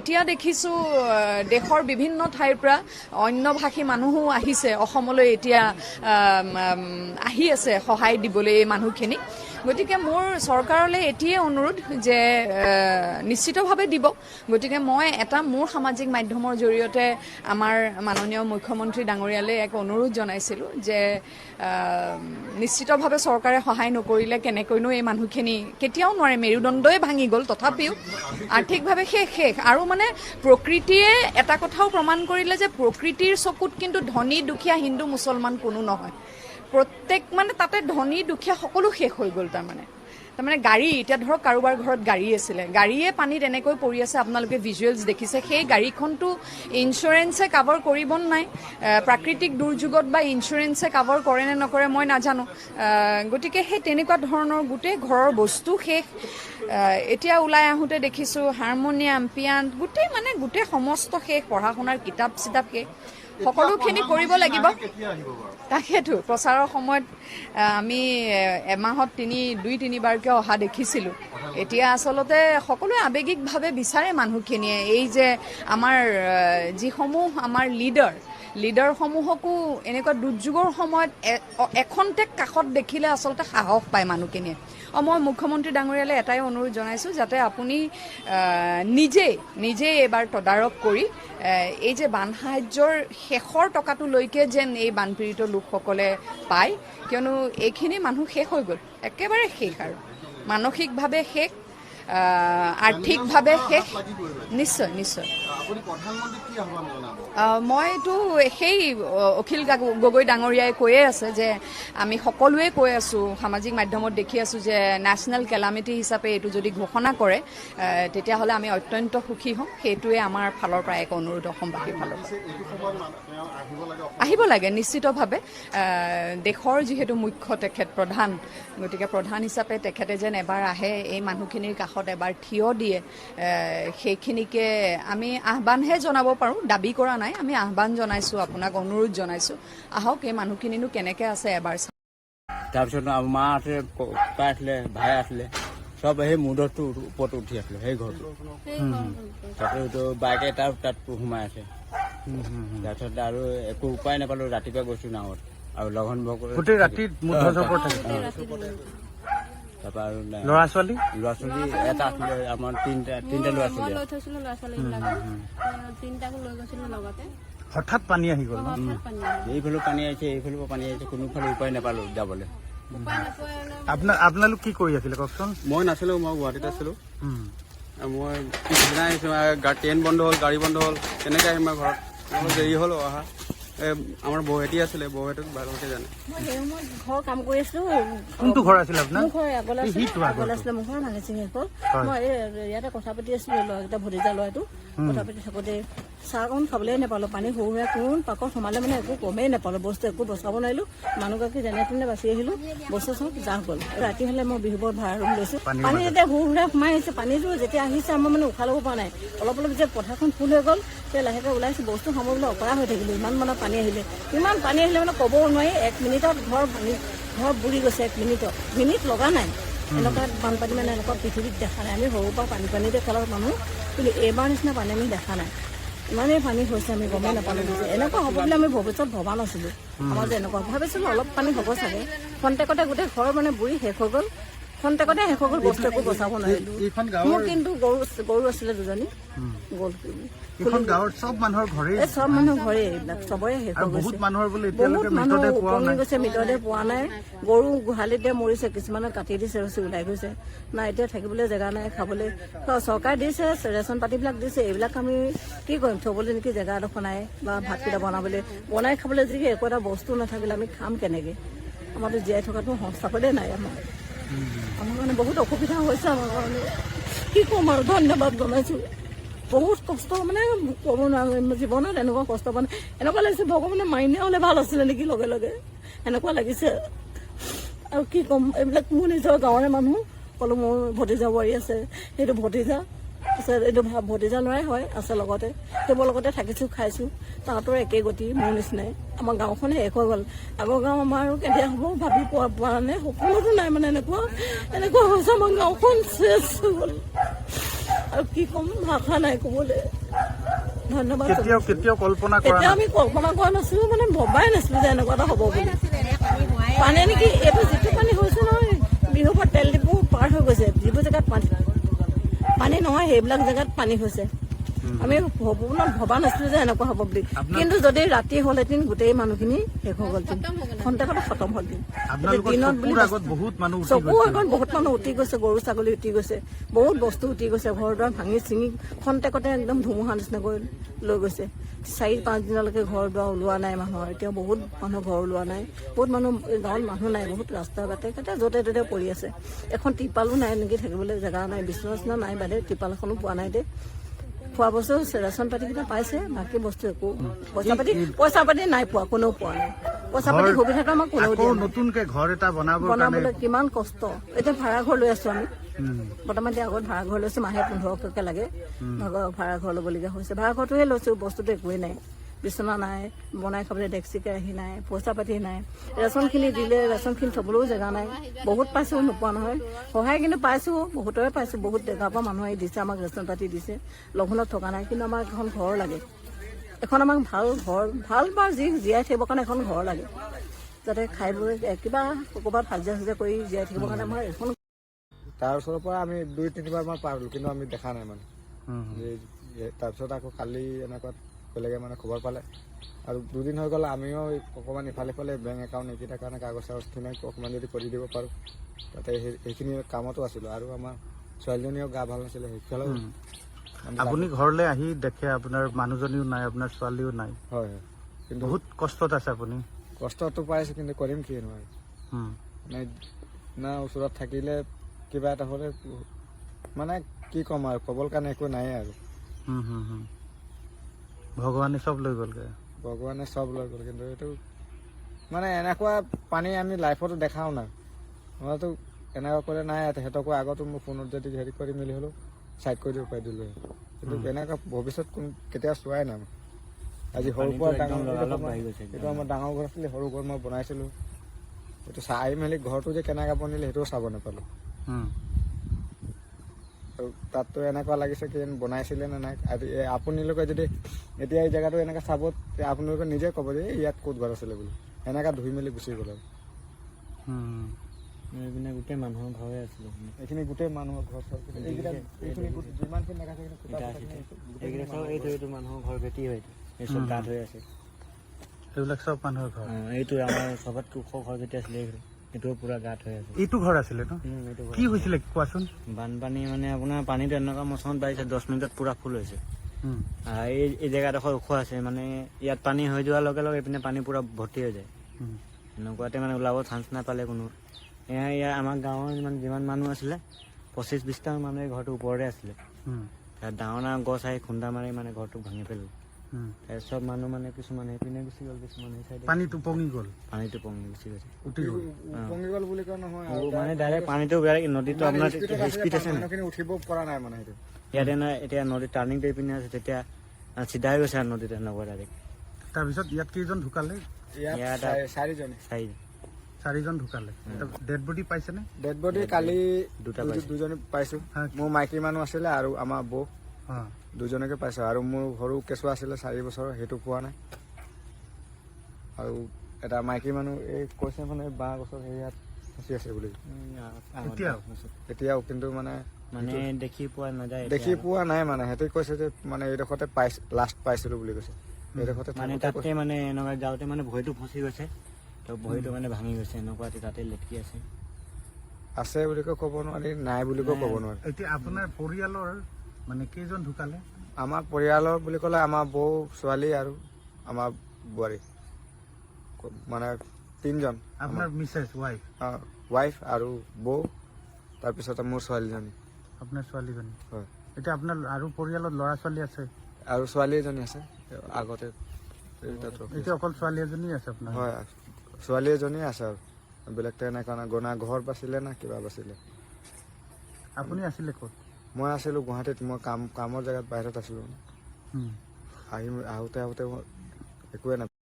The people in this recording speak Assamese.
এতিয়া দেখিছোঁ দেশৰ বিভিন্ন ঠাইৰ পৰা অন্য ভাষী মানুহো আহিছে অসমলৈ এতিয়া আহি আছে সহায় দিবলৈ এই মানুহখিনি গতিকে মোৰ চৰকাৰলৈ এতিয়াই অনুৰোধ যে নিশ্চিতভাৱে দিব গতিকে মই এটা মোৰ সামাজিক মাধ্যমৰ জৰিয়তে আমাৰ মাননীয় মুখ্যমন্ত্ৰী ডাঙৰীয়ালৈ এক অনুৰোধ জনাইছিলোঁ যে নিশ্চিতভাৱে চৰকাৰে সহায় নকৰিলে কেনেকৈনো এই মানুহখিনি কেতিয়াও নোৱাৰে মেৰুদণ্ডই ভাঙি গ'ল তথাপিও আৰ্থিকভাৱে শেষ আৰু মানে প্ৰকৃতিয়ে এটা কথাও প্ৰমাণ কৰিলে যে প্ৰকৃতিৰ চকুত কিন্তু ধনী দুখীয়া হিন্দু মুছলমান কোনো নহয় প্ৰত্যেক মানে তাতে ধনী দুখীয়া সকলো শেষ হৈ গ'ল তাৰমানে গাড়ী এতিয়া ধৰক কাৰোবাৰ ঘৰত গাড়ী আছিলে গাড়ীয়ে পানীত এনেকৈ পৰি আছে আপোনালোকে ভিজুৱেলছ দেখিছে সেই গাড়ীখনটো ইঞ্চুৰেঞ্চে কাভাৰ কৰিব নাই প্ৰাকৃতিক দুৰ্যোগত বা ইঞ্চুৰেঞ্চে কাভাৰ কৰে নে নকৰে মই নাজানো গতিকে সেই তেনেকুৱা ধৰণৰ গোটেই ঘৰৰ বস্তু শেষ এতিয়া ওলাই আহোঁতে দেখিছোঁ হাৰমনিয়াম পিয়ানো গোটেই সমস্ত শেষ পঢ়া শুনাৰ কিতাপ চিতাপ শেষ সকলোখিনি কৰিব লাগিব তাকেতো প্ৰচাৰৰ সময়ত আমি এমাহত 2-3বাৰকৈ অহা দেখিছিলোঁ এতিয়া আচলতে সকলোৱে আৱেগিকভাৱে বিচাৰে মানুহখিনিয়ে এই যে আমাৰ যিসমূহ আমাৰ লিডাৰসমূহকো এনেকুৱা দুৰ্যোগৰ সময়ত এখন্তেক কাষত দেখিলে আচলতে সাহস পায় মানুহখিনিয়ে মই মুখ্যমন্ত্ৰী ডাঙৰীয়ালৈ এটাই অনুৰোধ জনাইছোঁ যাতে আপুনি নিজেই এইবাৰ তদাৰক কৰি এই যে বান সাহায্যৰ শেষৰ টকাটোলৈকে যেন এই বানপীড়িত লোকসকলে পায় কিয়নো এইখিনি মানুহ শেষ হৈ গ'ল একেবাৰে শেষ আৰু মানসিকভাৱে শেষ আৰ্থিকভাৱে শেষ নিশ্চয় মইতো সেই অখিল গগৈ ডাঙৰীয়াই কৈয়ে আছে যে আমি সকলোৱে কৈ আছোঁ সামাজিক মাধ্যমত দেখি আছোঁ যে নেশ্যনেল কেলামিটি হিচাপে এইটো যদি ঘোষণা কৰে তেতিয়াহ'লে আমি অত্যন্ত সুখী হ'ম সেইটোৱে আমাৰ ফালৰ পৰা এক অনুৰোধ অসমবাসীৰ ফালৰ পৰা আহিব লাগে নিশ্চিতভাৱে দেশৰ যিহেতু মুখ্য তেখেত প্ৰধান গতিকে প্ৰধান হিচাপে তেখেতে যেন এবাৰ আহে এই মানুহখিনিৰ কাষত এবাৰ থিয় দিয়ে সেইখিনিকে আমি আহ্বানহে জনাব পাৰোঁ দাবী কৰা নাই আমি আহ্বান জনাইছোঁ আপোনাক অনুৰোধ জনাইছোঁ আহক এই মানুহখিনিনো কেনেকৈ আছে এবাৰ তাৰপিছত মা আছিলে ককা আছিলে ভাই আছিলে চব সেই মুদৰটো ওপৰত উঠি আছিলে সেই ঘৰটো তাৰপিছত বাইকে তাত সোমাই আছে তাৰপিছত আৰু একো উপায় নাপালোঁ ৰাতিপুৱা গৈছোঁ নাৱত আৰু লগন গোটেই ৰাতি তাৰপৰা আৰু ল'ৰা ছোৱালী এটা আছিলে আমাৰ তিনিটা ল'ৰা ছোৱালী হঠাৎ পানী আহি গ'ল এইফালেও পানী আহিছে এইফালেও পানী আহিছে কোনোফালে উপায় নাপালোঁ যাবলৈ আপোনালোক কি কৰি আছিলে কওকচোন মই নাছিলোঁ মই গুৱাহাটীত আছিলোঁ মই পিছদিনা আহিছোঁ ট্ৰেইন বন্ধ হ'ল গাড়ী বন্ধ হ'ল তেনেকৈ আহিম মই ঘৰত দেৰি হ'ল অহা আমাৰ বৌহেঁতি আছিলে বৌহেঁতক ভালকৈ জানে ঘৰ কাম কৰি আছিলো কোনটো ঘৰ আছিলে আপোনাৰ মোৰ ঘৰ আগলে আছিলে মোৰ ঘৰ ভাঙিছে শেষ মই ইয়াতে কথা পাতি আছিলো ল'ৰাকেইটা ভতিজা ল'ৰাটো কথা পাতি থাকোঁতে চাহ অকণ খাবলৈ নাপালোঁ পানী সৰু সুৰা কোন পাকত সোমালে মানে একো কমেই নাপালোঁ বস্তু একো বচাব নোৱাৰিলোঁ মানুহগৰাকী যেনে তেনে বাচি আহিলোঁ বস্তু চব জাহ গ'ল ৰাতি হ'লে মই বিহুবৰ ভাড়া ৰুম লৈছোঁ পানী যেতিয়া সৰু সুৰা সোমাই আহিছে পানীটো যেতিয়া আহিছে আমাৰ মানে উশাহ ল'ব পৰা নাই অলপ যে পথাৰখন ফুল হৈ গ'ল সেই লাহেকৈ ওলাইছোঁ বস্তু সামৰিবলৈ অপাৰা হৈ থাকিলোঁ ইমান মানে পানী আহিলে মানে ক'বও নোৱাৰি 1 মিনিটত ঘৰ বুৰি গৈছে 1 মিনিট লগা নাই এনেকুৱা বানপানী মানে এনেকুৱা পৃথিৱীত দেখা নাই আমি সৰুৰ পৰা পানীতে খেলৰ মানুহ কিন্তু এইবাৰ নিচিনা পানী আমি দেখা নাই ইমানেই পানী হৈছে আমি গমেই নাপালোঁ যে এনেকুৱা হ'ব বুলি আমি ভৱিষ্যত ভবা নাছিলোঁ আমাৰ যে এনেকুৱা ভাবিছিলোঁ অলপ পানী হ'ব চাগে খন্তেকতে গোটেই ঘৰ মানে বুৰি শেষ হৈ গ'ল খন্তেকতে শেষ হৈ গ'ল বস্তু একো বচাব নোৱাৰিলোঁ মোৰ কিন্তু গৰু আছিলে 2জনী গ'ল চব মানুহৰ ঘৰে এইবিলাক চবৰে শেষ হৈ গৈছে বহুত মানুহৰ উপঙি গৈছে মৃতদেহ পোৱা নাই গৰু গোহালিতে মৰিছে কিছুমানে কাটি দিছে ৰচি ওলাই গৈছে না এতিয়া থাকিবলৈ জেগা নাই খাবলৈ চৰকাৰে দিছে ৰেচন পাতিবিলাক দিছে এইবিলাক আমি কি কৰিম থ'বলৈ নেকি জেগা এডোখৰ নাই বা ভাতকেইটা বনাই খাবলৈ যদি একো এটা বস্তু নাথাকিলে আমি খাম কেনেকৈ আমাৰতো জীয়াই থকাটো সঁচাকৈয়ে নাই আমাৰ মানে বহুত অসুবিধা হৈছে আমাৰ কাৰণে কি ক'ম আৰু ধন্যবাদ জনাইছোঁ বহুত কষ্ট মানে ক'ব নোৱাৰো জীৱনত এনেকুৱা কষ্ট মানে এনেকুৱা লাগিছে ভগৱানে মাইনে হ'লে ভাল আছিলে নেকি লগে লগে এনেকুৱা লাগিছে আৰু কি ক'ম এইবিলাক মোৰ নিজৰ গাঁৱৰে মানুহ ক'লো মোৰ ভতিজা বোৱাৰী আছে সেইটো ভতিজা আছে এইটো ভতিজা ল'ৰাই হয় আছে লগতে সেইবোৰ লগতে থাকিছোঁ খাইছোঁ তাহাঁতৰ একেই গতি মোৰ নিচিনাই আমাৰ গাঁওখনে শেষ হৈ গ'ল আগৰ গাঁও আমাৰ আৰু কেতিয়া হ'ব ভাবি পোৱা নাই সকলোতো নাই মানে এনেকুৱা হৈছে আমাৰ গাঁওখন চেছ হৈ গ'ল আৰু কি ক'ম ভাষা নাই ক'বলৈ। ধন্যবাদ। কেতিয়াও কল্পনা কৰা তেতিয়া আমি কল্পনা কৰা নাছিলো, মানে ভবাই নাছিলো যে এনেকুৱা এটা হ'ব বুলি। পানী নেকি এইটো যিটো পানী হৈছে নহয়, বিহুপুৰ তেল ডিপু পাৰ হৈ গৈছে, যিবোৰ জেগাত পানী নহয় সেইবিলাক জেগাত পানী হৈছে। আমি ভবা নাছিলো যে এনেকুৱা হ'ব বুলি, কিন্তু যদি ৰাতি হ'লহেঁতেন গোটেই মানুহখিনি শেষ হৈ গ'লহেঁতেন, খন্তেকতে খতম হ'লহেঁতেন। দিনত বুলি বহুত মানুহ চকুৰ আগত বহুত মানুহ উটি গৈছে, গৰু ছাগলী উটি গৈছে, বহুত বস্তু উটি গৈছে, ঘৰ দুৱাৰ ভাঙি চিঙি খন্তেকতে একদম ধুমুহা নিচিনা কৰি লৈ গৈছে। 4-5 দিনলৈকে ঘৰ দুৱাৰ ওলোৱা নাই মানুহৰ, এতিয়াও বহুত মানুহ ঘৰ ওলোৱা নাই, বহুত মানুহ গাঁৱত মানুহ নাই, বহুত ৰাস্তা ঘাটে য'তে ত'তে পৰি আছে। এখন টিপালো নাই নেকি থাকিবলৈ জেগা নাই, বিচনা নাই বাদে টিপাল এখনো পোৱা নাই দে। খোৱা বস্তু ৰেচন পাতি কেইটা পাইছে, বাকী বস্তু একো পইচা পাতি নাই পোৱা, কোনেও পোৱা নাই। পইচা পাতি সুবিধাটো আমাক কোনেও দিয়া নাই। নতুনকে ঘৰ এটা বনাবলৈ কিমান কষ্ট। এতিয়া ভাড়া ঘৰ লৈ আছো আমি বৰ্তমান। এতিয়া আগত ভাড়া ঘৰ লৈছো, মাহে 1500কে লাগে ভাড়া ঘৰ ল'বলগীয়া হৈছে। ভাড়া ঘৰটোহে লৈছো, বস্তুটো একোৱেই নাই, বিচনা নাই, বনাই খাবলৈ ডেক্সি কেৰাহী নাই, পইচা পাতি নাই। ৰেচনখিনি দিলে ৰেচনখিনি থবলৈও জেগা নাই। বহুত পাইছো, নোপোৱা নহয়, সহায় কিন্তু পাইছো, বহুতৰে পাইছো, বহুত জেগাৰ পৰা মানুহে দিছে, আমাক ৰেচন পাতি দিছে, লঘোণত থকা নাই। কিন্তু আমাক এখন ঘৰ লাগে, এখন আমাক ভাল ঘৰ, ভাল বা জীয়াই থাকিবৰ কাৰণে এখন ঘৰ লাগে, যাতে খাই বৈ কিবা ক'ৰবাত হাজিৰা কৰি জীয়াই থাকিবৰ কাৰণে আমাৰ এখন। তাৰ ওচৰৰ পৰা আমি 2-3বাৰ মান পাৰ হ'লো, কিন্তু আমি দেখা নাই মানে। তাৰপিছত আকৌ কালি এনেকুৱা বেলেগে মানে খবৰ পালে, আৰু 2 দিন হৈ গ'ল। আমিও অকণমান ইফালে বেংক একাউণ্ট এইকেইটাৰ কাৰণে কাগজ চাগজখিনি অকণমান যদি কৰি দিব পাৰোঁ, তাতে সেইখিনি কামতো আছিলোঁ। আৰু আমাৰ ছোৱালীজনীও গা ভাল নাছিলে, সেইফালেও আপুনি ঘৰলৈ আহি দেখে আপোনাৰ মানুহজনীও নাই, আপোনাৰ ছোৱালীও নাই। হয়, কিন্তু বহুত কষ্টত আছে আপুনি। কষ্টটো পাইছোঁ, কিন্তু কৰিম কি নোৱাৰি। মানে না ওচৰত থাকিলে কিবা এটা হ'লে মানে কি ক'ম আৰু, ক'বৰ কাৰণে একো নাই আৰু। ভগৱানে চব লৈ গ'লগৈ। ভগৱানে চব লৈ গ'ল, কিন্তু এইটো মানে এনেকুৱা পানী আমি লাইফতো দেখাও নাই। মইতো এনেকুৱা কৰি নাই, সিহঁতকো আগতো মোৰ ফোনত যদি হেৰি কৰি মেলি হ'লেও ছাইড কৰি দিব পাৰিলোঁ, কিন্তু এনেকুৱা ভৱিষ্যত কেতিয়াও চোৱাই নাই। আজি সৰুৰ পৰা ডাঙৰ এইটো আমাৰ ডাঙৰ ঘৰ আছিলে, সৰু ঘৰ মই বনাইছিলোঁ, এইটো চাই মেলি ঘৰটো যে কেনেকৈ বনিলে সেইটোও চাব নাপালোঁ। আৰু তাততো এনেকুৱা লাগিছে কি বনাইছিলে নে নাই। আপোনালোকে যদি এতিয়া এই জেগাটো এনেকৈ চাব, আপোনালোকে নিজে ক'ব যে ইয়াত ক'ত ঘৰ আছিলে বুলি, এনেকৈ ধুই মেলি গুচি গ'ল। এইপিনে গোটেই মানুহৰ ঘৰে আছিলে, এইখিনি গোটেই মানুহৰ ঘৰ চৰ, এইখিনি যিমানখিনি দেখা এইটো মানুহৰ ঘৰ ভেটি হয়, এই চব গাঁত হৈ আছে, এইবিলাক চব মানুহৰ ঘৰ। এইটো আমাৰ চবতকৈ ওখ ঘৰ যেতিয়া আছিলে, এইটোও পুৰা গাঁত হৈ আছে। এইটো ঘৰ আছিলে ন? কি হৈছিলে কোৱাচোন? বানপানী মানে আপোনাৰ পানীটো এনেকুৱা মৌচমত বাঢ়িছে, 10 মিনিটত পুৰা ফুল হৈছে। এই জেগাডোখৰ ওখ আছে, মানে ইয়াত পানী হৈ যোৱাৰ লগে লগে এইপিনে পানী পুৰা ভৰ্তি হৈ যায়। এনেকুৱাতে মানে ওলাব চান্স নাপালে কোনো। ইয়াৰ আমাৰ গাঁৱৰ যিমান মানুহ আছিলে, 25-20টামান মানুহ এই ঘৰটোৰ ওপৰতে আছিলে। তাত ডাঙৰ ডাঙৰ গছ আহি খুন্দা মাৰি মানে ঘৰটো ভাঙি পেলালে। চব মানুহ মানে কিছুমান সেইপিনে গুচি গ'ল, কিছুমান সেই চাইডে। পানীটো পঙি গ'ল, পানীটো পঙি গুচি গৈছে, উঠি গ'ল। পঙি গ'ল বুলি কোৱা নহয়, মানে ডাইৰেক্ট পানীটো নদীটো আপোনাৰ স্পীড আছে না, উঠিব পৰা নাই মানে সেইটো। ইয়াতে না এতিয়া নদী টাৰ্ণিংটো এইপিনে আছে, তেতিয়া চিধা হৈ গৈছে আৰু নদীত এনেকুৱা ডাইৰেক্ট। তাৰপিছত ইয়াত কেইজন ঢুকালে? ইয়াত 4জন ঢুকালে। ডেড বডি পাইছেনে? ডেড বডি কালি দুজনী পাইছোঁ। মোৰ মাইকী মানুহ আছিলে আৰু আমাৰ বৌ, দুজনকে পাইছোঁ। আৰু মোৰ সৰু কেঁচুৱা আছিলে 4 বছৰৰ, সেইটো পোৱা নাই। আৰু এটা মাইকী মানুহ এই কৈছে মানে 12 বছৰ ইয়াত ফচি আছে বুলি এতিয়াও, কিন্তু মানে দেখি পোৱা নাযায়, দেখি পোৱা নাই। মানে সিহঁতে কৈছে যে মানে এইডোখৰতে লাষ্ট পাইছিলোঁ বুলি কৈছে। এইডোখৰতে মানে তাতে মানে এনেকুৱা যাওঁতে মানে ভৰিটো ফচি গৈছে, তো ভৰিটো মানে ভাঙি গৈছে, এনেকুৱা তাতে লেটকি আছে বুলিও ক'ব নোৱাৰি, নাই বুলিও ক'ব নোৱাৰি। এতিয়া আপোনাৰ পৰিয়ালৰ মানে কেইজন ঢুকালে? আমাৰ পৰিয়ালৰ বুলি ক'লে আমাৰ বৌ, ছোৱালী আৰু আমাৰ বোৱাৰী, মানে 3জন। আপোনাৰ মিছেছ ৱাইফ? ৱাইফ আৰু বৌ, তাৰপিছতে মোৰ ছোৱালীজনী। আপোনাৰ ছোৱালীজনী? হয়। এতিয়া আপোনাৰ আৰু পৰিয়ালত ল'ৰা ছোৱালী আছে? আৰু ছোৱালী এজনী আছে আগতে। এতিয়া অকল ছোৱালী এজনী আছে আপোনাৰ? হয়, ছোৱালী এজনী আছে, আৰু বেলেগ তেনেকুৱা গনা ঘৰ বাছিলে না কিবা বাছিলে। আপুনি আছিলে ক'ত? মই আছিলোঁ গুৱাহাটীত, মই কামৰ জেগাত বাহিৰত আছিলোঁ। আহোঁতে একোৱে নাপালোঁ।